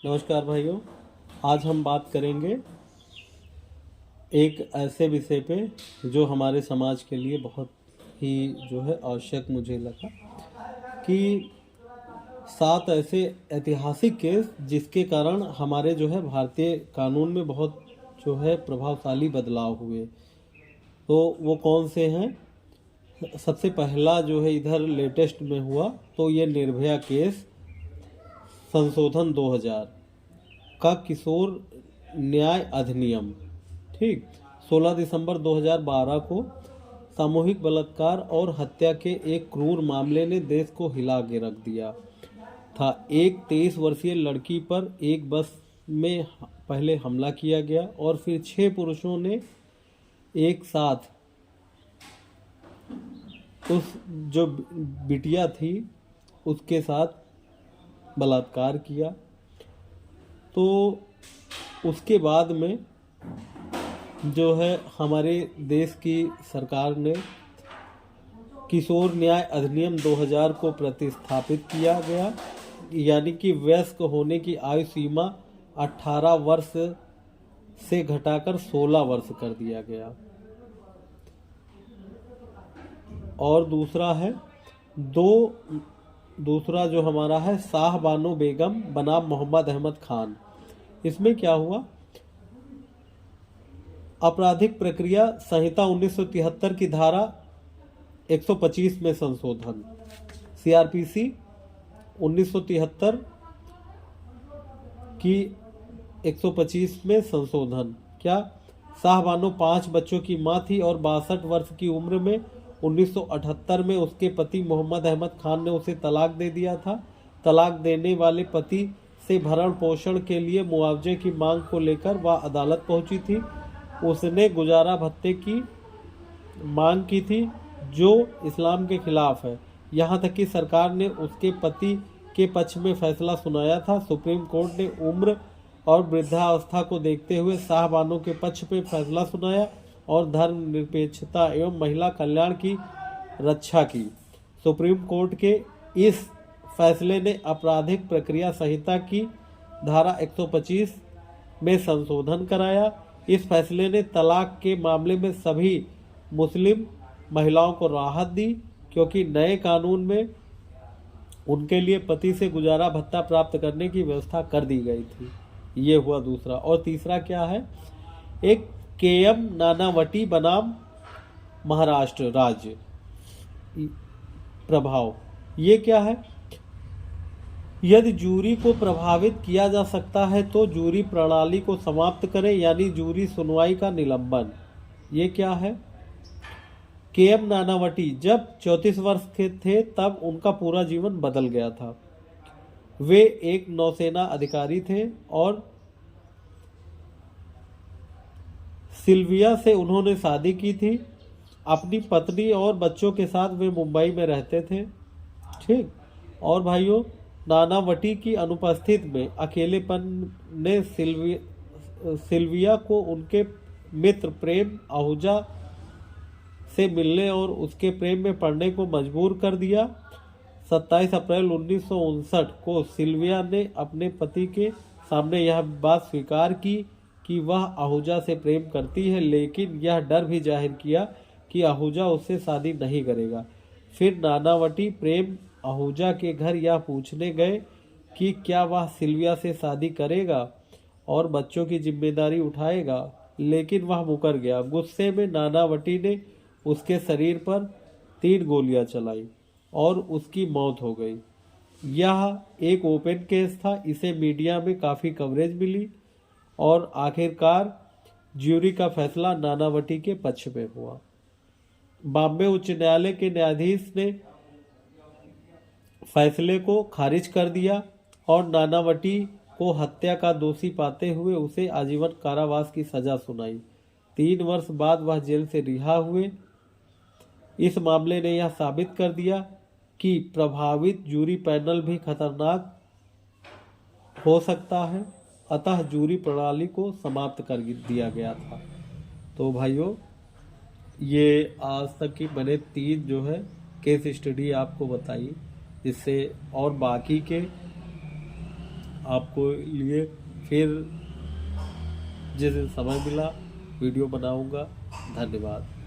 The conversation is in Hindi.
नमस्कार भाइयों। आज हम बात करेंगे एक ऐसे विषय पे जो हमारे समाज के लिए बहुत ही आवश्यक मुझे लगा कि 7 ऐसे ऐतिहासिक केस जिसके कारण हमारे भारतीय कानून में बहुत प्रभावशाली बदलाव हुए। तो वो कौन से हैं? सबसे पहला इधर लेटेस्ट में हुआ तो ये निर्भया केस संशोधन 2000 का किशोर न्याय अधिनियम। ठीक, 16 दिसंबर 2012 को सामूहिक बलात्कार और हत्या के एक क्रूर मामले ने देश को हिला के रख दिया था। एक 23 वर्षीय लड़की पर एक बस में पहले हमला किया गया और फिर 6 पुरुषों ने एक साथ उस जो बिटिया थी उसके साथ बलात्कार किया। तो उसके बाद में हमारे देश की सरकार ने किशोर न्याय अधिनियम 2000 को प्रतिस्थापित किया गया, यानी कि वयस्क होने की आयु सीमा 18 वर्ष से घटाकर 16 वर्ष कर दिया गया। और दूसरा जो हमारा है शाह बानो बेगम बनाम मोहम्मद अहमद खान। इसमें क्या हुआ? आपराधिक प्रक्रिया संहिता 1973 की धारा 125 में संशोधन। सीआरपीसी 1973 की 125 में संशोधन। क्या? शाह बानो 5 बच्चों की मां थी और 62 वर्ष की उम्र में 1978 में उसके पति मोहम्मद अहमद खान ने उसे तलाक दे दिया था। तलाक देने वाले पति से भरण पोषण के लिए मुआवजे की मांग को लेकर वह अदालत पहुंची थी। उसने गुजारा भत्ते की मांग की थी जो इस्लाम के खिलाफ है। यहाँ तक कि सरकार ने उसके पति के पक्ष में फैसला सुनाया था। सुप्रीम कोर्ट ने उम्र और वृद्धावस्था को देखते हुए शाह बानो के पक्ष में फैसला सुनाया और धर्मनिरपेक्षता एवं महिला कल्याण की रक्षा की। सुप्रीम कोर्ट के इस फैसले ने आपराधिक प्रक्रिया संहिता की धारा 125 में संशोधन कराया। इस फैसले ने तलाक के मामले में सभी मुस्लिम महिलाओं को राहत दी, क्योंकि नए कानून में उनके लिए पति से गुजारा भत्ता प्राप्त करने की व्यवस्था कर दी गई थी। ये हुआ दूसरा। और तीसरा क्या है? एक केएम नानावटी बनाम महाराष्ट्र राज्य प्रभाव। ये क्या है? यदि जूरी को प्रभावित किया जा सकता है तो जूरी प्रणाली को समाप्त करें, यानी जूरी सुनवाई का निलंबन। ये क्या है? केएम नानावटी जब 34 वर्ष के थे तब उनका पूरा जीवन बदल गया था। वे एक नौसेना अधिकारी थे और सिल्विया से उन्होंने शादी की थी। अपनी पत्नी और बच्चों के साथ वे मुंबई में रहते थे। ठीक। और भाइयों, नानावटी की अनुपस्थिति में अकेलेपन ने सिल्विया को उनके मित्र प्रेम आहूजा से मिलने और उसके प्रेम में पड़ने को मजबूर कर दिया। 27 अप्रैल 1959 को सिल्विया ने अपने पति के सामने यह बात स्वीकार की कि वह आहूजा से प्रेम करती है, लेकिन यह डर भी जाहिर किया कि आहूजा उससे शादी नहीं करेगा। फिर नानावटी प्रेम आहूजा के घर यह पूछने गए कि क्या वह सिल्विया से शादी करेगा और बच्चों की जिम्मेदारी उठाएगा, लेकिन वह मुकर गया। गुस्से में नानावटी ने उसके शरीर पर 3 गोलियां चलाई और उसकी मौत हो गई। यह एक ओपन केस था। इसे मीडिया में काफ़ी कवरेज मिली और आखिरकार ज्यूरी का फैसला नानावटी के पक्ष में हुआ। बॉम्बे उच्च न्यायालय के न्यायाधीश ने फैसले को खारिज कर दिया और नानावटी को हत्या का दोषी पाते हुए उसे आजीवन कारावास की सजा सुनाई। 3 वर्ष बाद वह जेल से रिहा हुए। इस मामले ने यह साबित कर दिया कि प्रभावित जूरी पैनल भी खतरनाक हो सकता है, अतः जूरी प्रणाली को समाप्त कर दिया गया था। तो भाइयों, ये आज तक की मैंने 3 केस स्टडी आपको बताई, जिससे और बाकी के आपको लिए फिर जिस दिन समय मिला वीडियो बनाऊंगा। धन्यवाद।